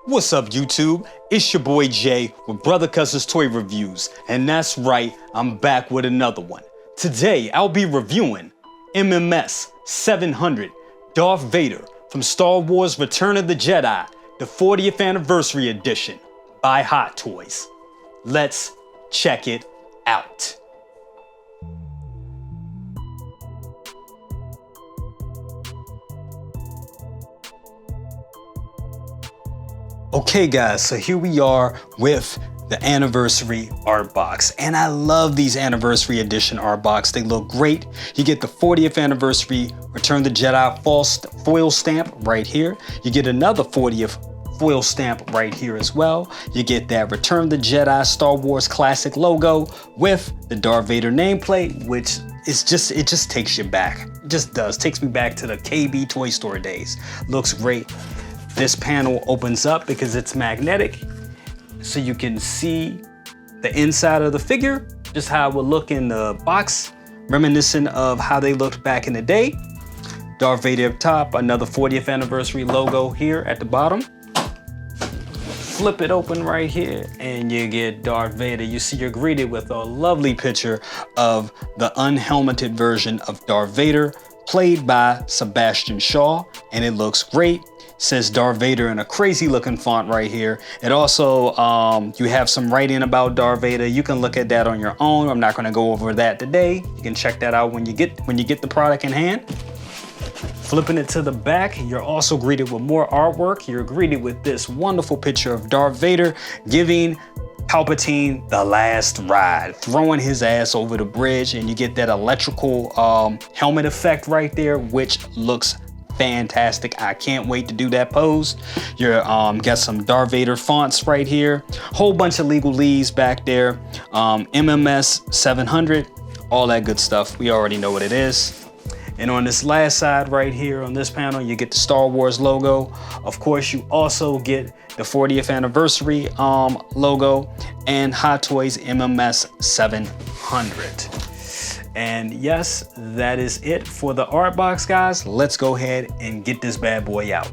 What's up, YouTube? It's your boy Jay with Brother Cuss's Toy Reviews, and that's right, I'm back with another one. Today, I'll be reviewing MMS700 Darth Vader from Star Wars Return of the Jedi, the 40th Anniversary Edition by Hot Toys. Let's check it out. Okay guys, so here we are with the anniversary art box, and I love these anniversary edition art box. They look great. You get the 40th anniversary Return of the Jedi foil stamp right here. You get another 40th foil stamp right here as well. You get that Return of the Jedi Star Wars classic logo with the Darth Vader nameplate, which is it just takes you back. It just does. Takes me back to the KB Toy Store days. Looks great. This panel opens up because it's magnetic, so you can see the inside of the figure, just how it would look in the box, reminiscent of how they looked back in the day. Darth Vader up top, another 40th anniversary logo here at the bottom. Flip it open right here and you get Darth Vader. You see you're greeted with a lovely picture of the unhelmeted version of Darth Vader, played by Sebastian Shaw, and it looks great. Says Darth Vader in a crazy looking font right here. It also, you have some writing about Darth Vader. You can look at that on your own. I'm not gonna go over that today. You can check that out when you get the product in hand. Flipping it to the back, you're also greeted with more artwork. You're greeted with this wonderful picture of Darth Vader giving Palpatine the last ride, throwing his ass over the bridge, and you get that electrical helmet effect right there, which looks fantastic. I can't wait to do that pose. You're got some Darth Vader fonts right here, whole bunch of legalese back there, MMS700, all that good stuff. We already know what it is. And on this last side right here on this panel, you get the Star Wars logo. Of course, you also get the 40th anniversary logo and Hot Toys MMS700. And yes, that is it for the art box, guys. Let's go ahead and get this bad boy out.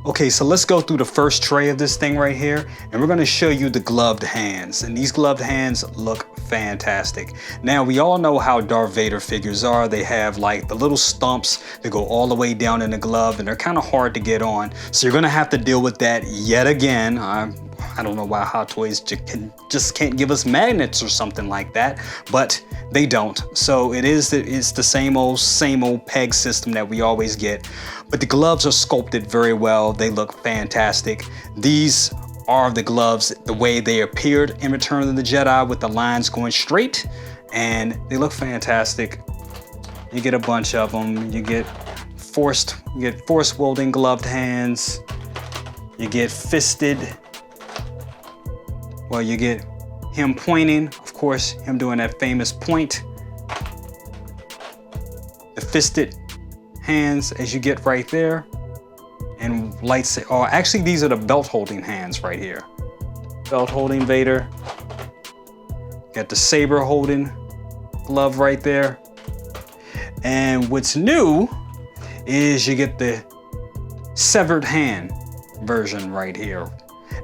Okay, so let's go through the first tray of this thing right here, and we're gonna show you the gloved hands. And these gloved hands look fantastic. Now, we all know how Darth Vader figures are. They have like the little stumps that go all the way down in the glove, and they're kind of hard to get on. So you're gonna have to deal with that yet again. I don't know why Hot Toys just can't give us magnets or something like that, but they don't. So it's the same old peg system that we always get. But the gloves are sculpted very well. They look fantastic. These are the gloves the way they appeared in Return of the Jedi, with the lines going straight, and they look fantastic. You get a bunch of them. You get force welding gloved hands. You get fisted. Well, you get him pointing, of course, him doing that famous point. The fisted hands, as you get right there, and actually these are the belt holding hands right here. Belt holding Vader. Got the saber holding glove right there. And what's new is you get the severed hand version right here.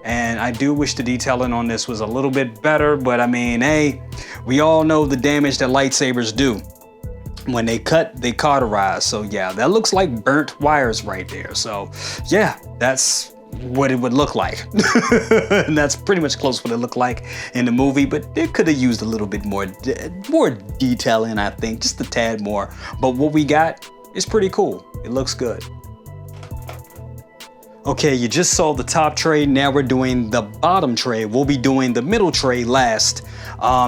And I do wish the detailing on this was a little bit better, but I mean, hey, we all know the damage that lightsabers do. When they cut, they cauterize. So yeah, that looks like burnt wires right there. So yeah, that's what it would look like. And that's pretty much close to what it looked like in the movie, but it could have used a little bit more detailing, I think, just a tad more. But what we got is pretty cool. It looks good. Okay, you just saw the top tray. Now we're doing the bottom tray. We'll be doing the middle tray last.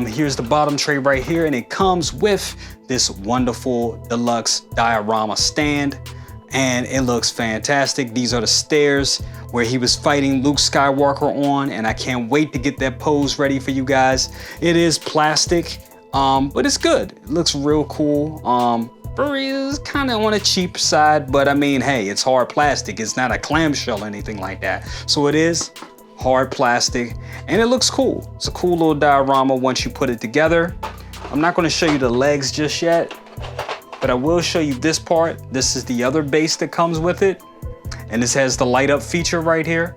Here's the bottom tray right here, and it comes with this wonderful deluxe diorama stand. and it looks fantastic. These are the stairs where he was fighting Luke Skywalker on, and I can't wait to get that pose ready for you guys. It is plastic, but it's good. It looks real cool. Is kind of on a cheap side, but I mean, hey, it's hard plastic. It's not a clamshell or anything like that. So it is hard plastic, and it looks cool. It's a cool little diorama once you put it together. I'm not going to show you the legs just yet, but I will show you this part. This is the other base that comes with it, and this has the light up feature right here,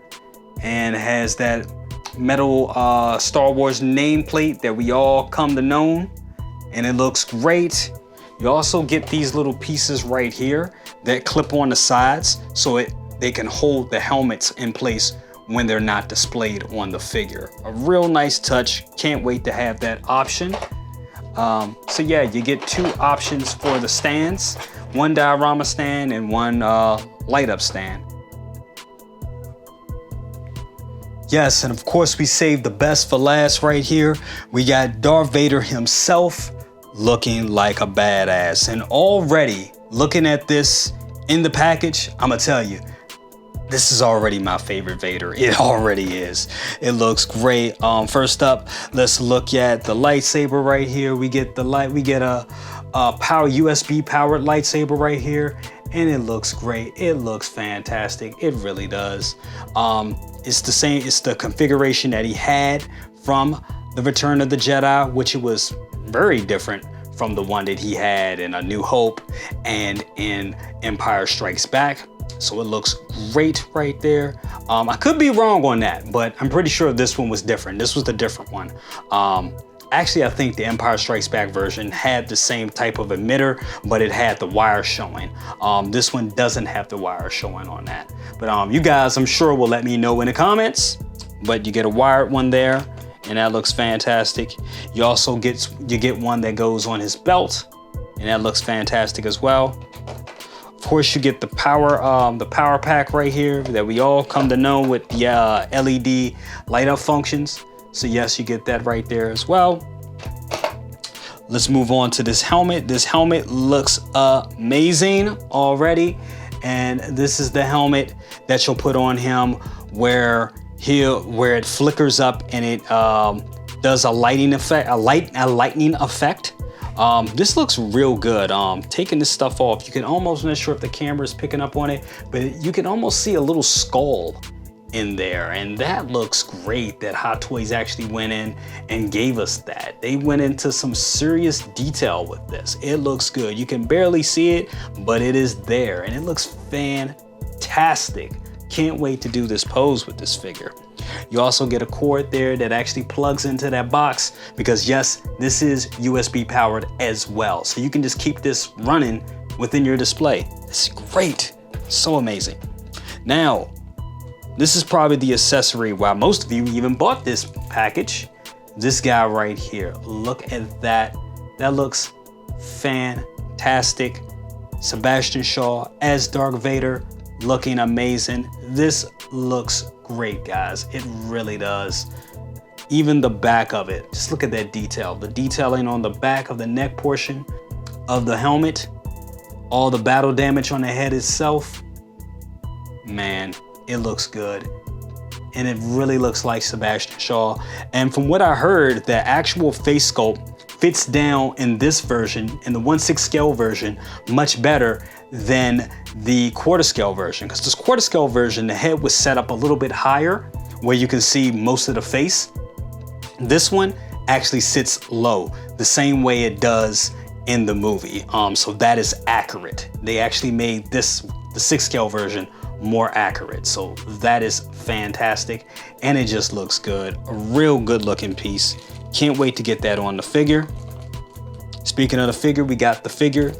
and it has that metal Star Wars nameplate that we all come to know, and it looks great. You also get these little pieces right here that clip on the sides so they can hold the helmets in place when they're not displayed on the figure. A real nice touch. Can't wait to have that option. So yeah, you get two options for the stands, one diorama stand and one light up stand. Yes, and of course we saved the best for last right here. We got Darth Vader himself looking like a badass. And already looking at this in the package, I'ma tell you, this is already my favorite Vader. It already is. It looks great. First up, let's look at the lightsaber right here. We get the light. We get a power USB powered lightsaber right here, and it looks great. It looks fantastic. It really does. It's the same. It's the configuration that he had from the Return of the Jedi, which it was very different from the one that he had in A New Hope and in Empire Strikes Back. So it looks great right there. I could be wrong on that, but I'm pretty sure this one was different. This was the different one. Actually, I think the Empire Strikes Back version had the same type of emitter, but it had the wire showing. This one doesn't have the wire showing on that. But you guys, I'm sure, will let me know in the comments. But you get a wired one there, and that looks fantastic. You also get one that goes on his belt, and that looks fantastic as well. Of course, you get the power pack right here that we all come to know with the LED light up functions. So yes, you get that right there as well. Let's move on to this helmet. This helmet looks amazing already. And this is the helmet that you'll put on him where it flickers up and it does a lightning effect. This looks real good. Taking this stuff off, you can almost, I'm not sure if the camera is picking up on it, but you can almost see a little skull in there, and that looks great that Hot Toys actually went in and gave us that. They went into some serious detail with this. It looks good. You can barely see it, but it is there, and it looks fantastic. Can't wait to do this pose with this figure. You also get a cord there that actually plugs into that box because yes, this is USB powered as well. So you can just keep this running within your display. It's great, so amazing. Now, this is probably the accessory why most of you even bought this package. This guy right here, look at that. That looks fantastic. Sebastian Shaw as Darth Vader, looking amazing. This looks great, guys. It really does. Even the back of it, just look at that detail. The detailing on the back of the neck portion of the helmet, all the battle damage on the head itself. Man, it looks good. And it really looks like Sebastian Shaw. And from what I heard, the actual face sculpt fits down in this version, in the 1/6 scale version, much better than the quarter scale version. Because this quarter scale version, the head was set up a little bit higher where you can see most of the face. This one actually sits low, the same way it does in the movie. So that is accurate. They actually made this, the 6 scale version, more accurate. So that is fantastic. And it just looks good. A real good looking piece. Can't wait to get that on the figure. Speaking of the figure, we got the figure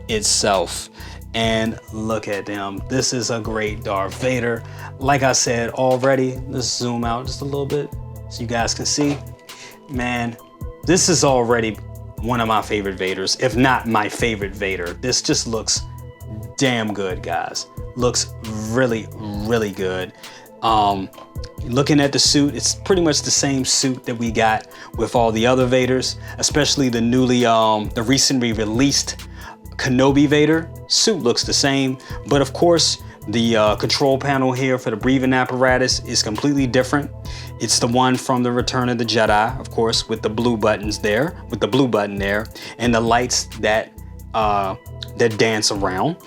itself. And look at them. This is a great Darth Vader. Like I said already, let's zoom out just a little bit so you guys can see. Man, this is already one of my favorite Vaders, if not my favorite Vader. This just looks damn good, guys. Looks really, really good. Looking at the suit, it's pretty much the same suit that we got with all the other Vaders, especially the recently released Kenobi Vader. Suit looks the same, but of course, the control panel here for the breathing apparatus is completely different. It's the one from the Return of the Jedi, of course, with the blue buttons there, with the blue button there, and the lights that dance around.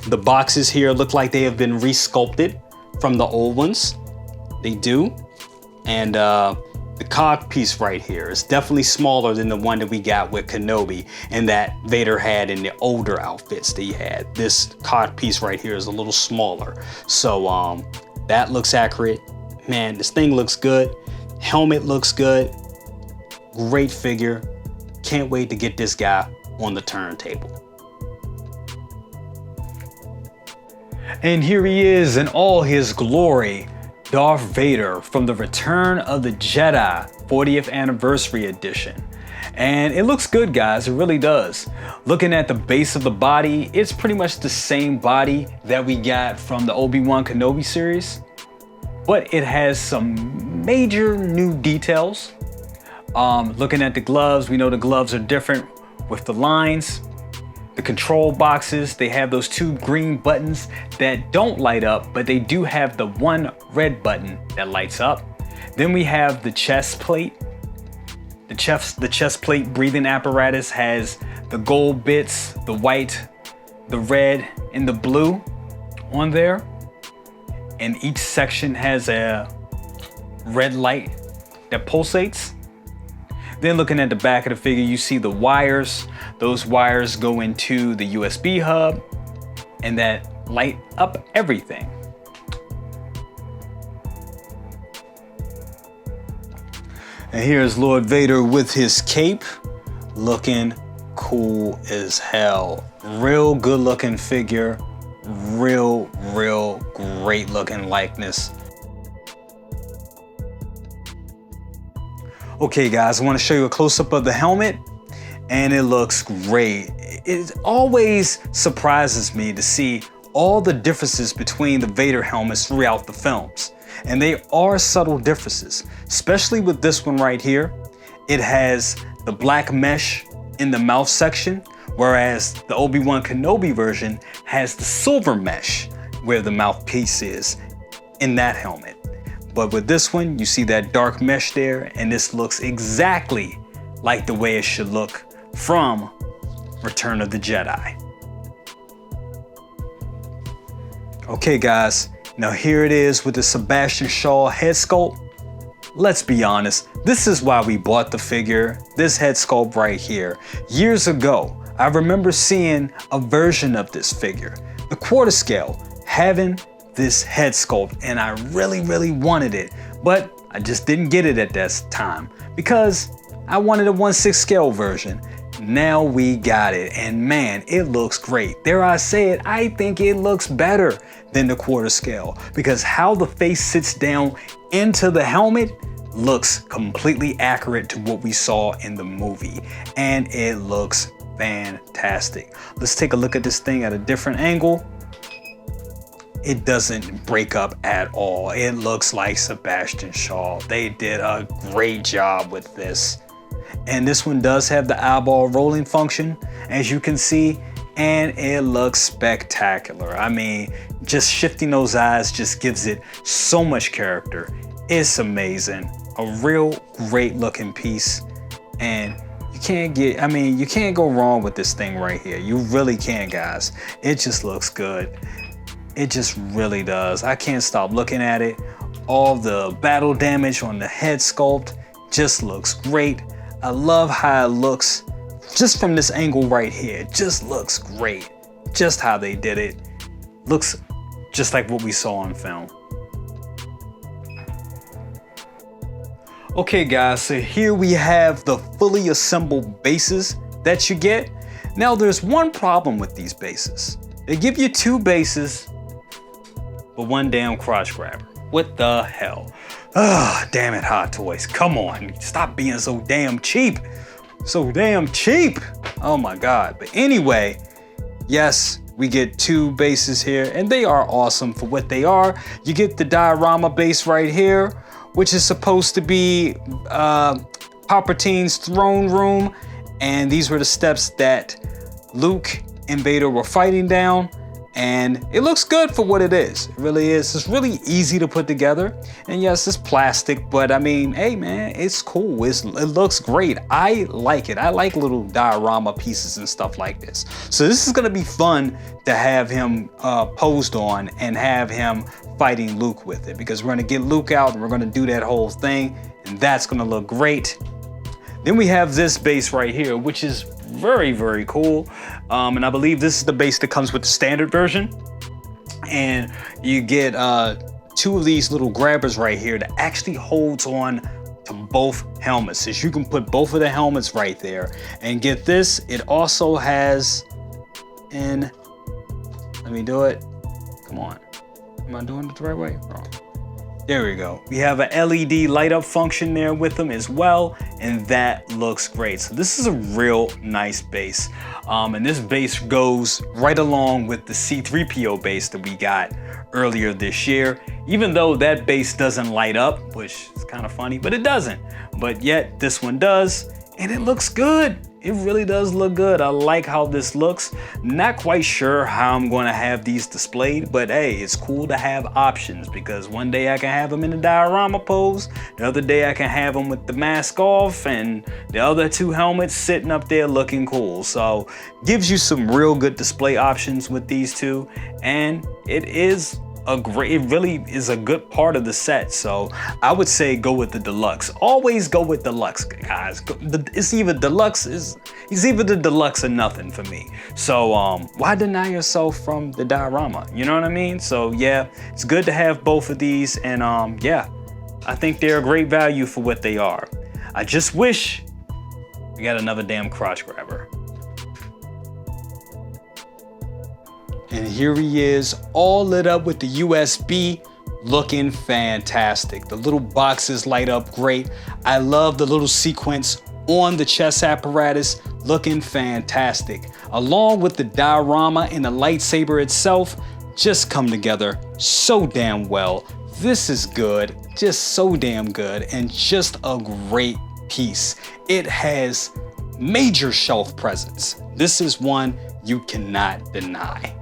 The boxes here look like they have been resculpted from the old ones. They do. And the cog piece right here is definitely smaller than the one that we got with Kenobi and that Vader had in the older outfits that he had. This cog piece right here is a little smaller. So that looks accurate. Man, this thing looks good. Helmet looks good. Great figure. Can't wait to get this guy on the turntable. And here he is in all his glory. Darth Vader from the Return of the Jedi 40th Anniversary Edition. And it looks good, guys, it really does. Looking at the base of the body, it's pretty much the same body that we got from the Obi-Wan Kenobi series, but it has some major new details. Looking at the gloves, we know the gloves are different with the lines. The control boxes, they have those two green buttons that don't light up, but they do have the one red button that lights up. Then we have the chest plate. The chest plate breathing apparatus has the gold bits, the white, the red, and the blue on there. And each section has a red light that pulsates. Then looking at the back of the figure, you see the wires. Those wires go into the USB hub and that light up everything. And here's Lord Vader with his cape, looking cool as hell. Real good looking figure, real great looking likeness. Okay guys, I want to show you a close-up of the helmet, and it looks great. It always surprises me to see all the differences between the Vader helmets throughout the films. And they are subtle differences, especially with this one right here. It has the black mesh in the mouth section, whereas the Obi-Wan Kenobi version has the silver mesh where the mouthpiece is in that helmet. But with this one, you see that dark mesh there, and this looks exactly like the way it should look from Return of the Jedi. Okay guys, now here it is with the Sebastian Shaw head sculpt. Let's be honest, this is why we bought the figure, this head sculpt right here. Years ago, I remember seeing a version of this figure, the quarter scale, having this head sculpt, and I really wanted it, but I just didn't get it at that time because I wanted a 1/6 scale version. Now we got it, and man, it looks great. Dare I say it, I think it looks better than the quarter scale because how the face sits down into the helmet looks completely accurate to what we saw in the movie, and it looks fantastic. Let's take a look at this thing at a different angle. It doesn't break up at all. It looks like Sebastian Shaw. They did a great job with this. And this one does have the eyeball rolling function, as you can see, and it looks spectacular. I mean, just shifting those eyes just gives it so much character. It's amazing. A real great looking piece, and you can't go wrong with this thing right here. You really can't, guys. It just looks good. It just really does. I can't stop looking at it. All the battle damage on the head sculpt just looks great. I love how it looks just from this angle right here. It just looks great. Just how they did it. Looks just like what we saw on film. Okay guys, so here we have the fully assembled bases that you get. Now there's one problem with these bases. They give you two bases, but one damn crotch grabber. What the hell? Ah, damn it, Hot Toys. Come on, stop being so damn cheap. So damn cheap. Oh my God. But anyway, yes, we get two bases here, and they are awesome for what they are. You get the diorama base right here, which is supposed to be Palpatine's throne room, and these were the steps that Luke and Vader were fighting down, and it looks good for what it is. It really is. It's really easy to put together. And yes, it's plastic, but I mean, hey man, it's cool. It looks great. I like it. I like little diorama pieces and stuff like this. So this is gonna be fun to have him posed on and have him fighting Luke with it, because we're gonna get Luke out and we're gonna do that whole thing, and that's gonna look great. Then we have this base right here, which is very, very cool. And I believe this is the base that comes with the standard version. And you get 2 of these little grabbers right here that actually holds on to both helmets. So you can put both of the helmets right there. And get this, it also has let me do it. Come on. Am I doing it the right way? Wrong. There we go. We have an LED light up function there with them as well, and that looks great. So this is a real nice base. And this base goes right along with the C-3PO base that we got earlier this year, even though that base doesn't light up, which is kind of funny, but it doesn't. But yet this one does, and it looks good. It really does look good. I like how this looks. Not quite sure how I'm going to have these displayed, but hey, it's cool to have options, because one day I can have them in the diorama pose, the other day I can have them with the mask off, and the other 2 helmets sitting up there looking cool. So gives you some real good display options with these 2, and it really is a good part of the set. So I would say go with the deluxe. Always go with deluxe, guys. It's either the deluxe or nothing for me. So why deny yourself from the diorama? You know what I mean? So yeah, it's good to have both of these, and yeah, I think they're a great value for what they are. I just wish we got another damn crotch grabber. And here he is, all lit up with the USB, looking fantastic. The little boxes light up great. I love the little sequence on the chest apparatus, looking fantastic. Along with the diorama and the lightsaber itself, just come together so damn well. This is good, just so damn good, and just a great piece. It has major shelf presence. This is one you cannot deny.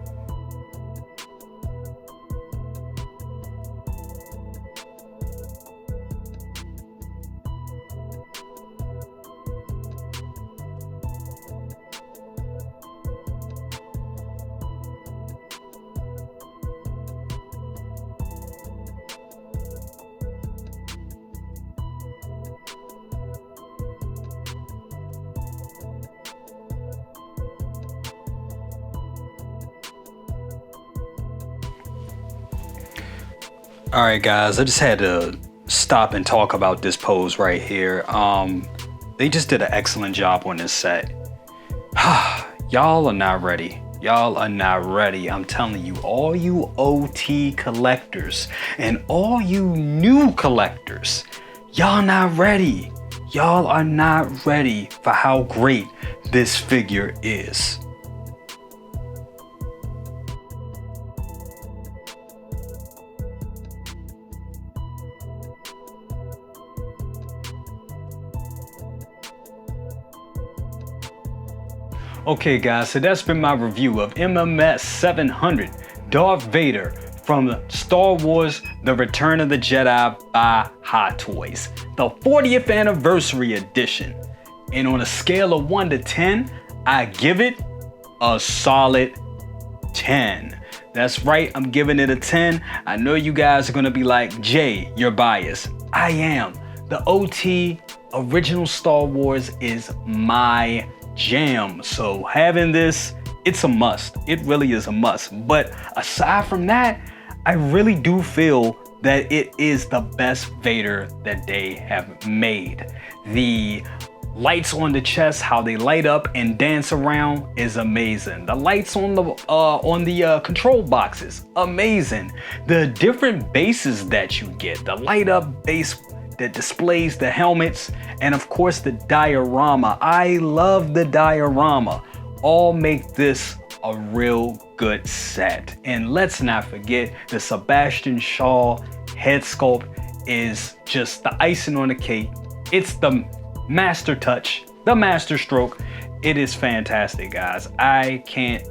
All right, guys, I just had to stop and talk about this pose right here. They just did an excellent job on this set. Y'all are not ready. Y'all are not ready. I'm telling you, all you OT collectors and all you new collectors, y'all not ready. Y'all are not ready for how great this figure is. Okay guys, so that's been my review of MMS700 Darth Vader from Star Wars The Return of the Jedi by Hot Toys, the 40th anniversary edition. And on a scale of 1 to 10, I give it a solid 10. That's right, I'm giving it a 10. I know you guys are gonna be like, Jay, you're biased. I am. The OT original Star Wars is my jam. So having this, it's a must. It really is a must. But aside from that, I really do feel that it is the best Vader that they have made. The lights on the chest, how they light up and dance around is amazing. The lights on the control boxes, amazing. The different bases that you get, the light up base that displays the helmets, and of course the diorama. I love the diorama. All make this a real good set. And let's not forget the Sebastian Shaw head sculpt is just the icing on the cake. It's the master touch, the master stroke. It is fantastic, guys. I can't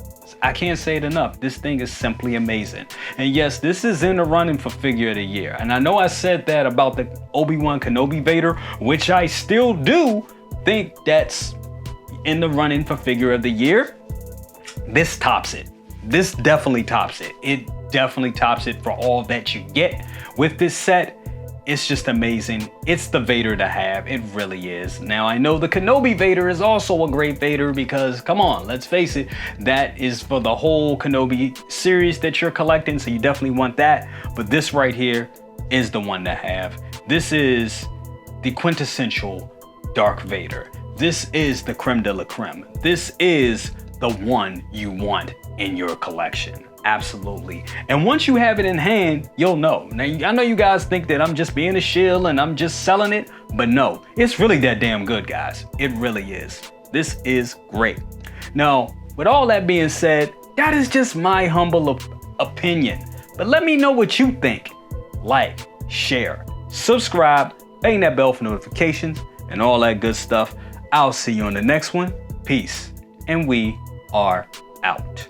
say it enough. This thing is simply amazing. And yes, this is in the running for figure of the year. And I know I said that about the Obi-Wan Kenobi Vader, which I still do think that's in the running for figure of the year. This tops it. This definitely tops it. It definitely tops it for all that you get with this set. It's just amazing. It's the Vader to have. It really is. Now, I know the Kenobi Vader is also a great Vader because, come on, let's face it, that is for the whole Kenobi series that you're collecting, so you definitely want that. But this right here is the one to have. This is the quintessential Darth Vader. This is the creme de la creme. This is the one you want in your collection. Absolutely. And once you have it in hand, you'll know. Now, I know you guys think that I'm just being a shill and I'm just selling it, but no, it's really that damn good, guys. It really is. This is great. Now, with all that being said, that is just my humble opinion. But let me know what you think. Like, share, subscribe, bang that bell for notifications, and all that good stuff. I'll see you on the next one. Peace. And we are out.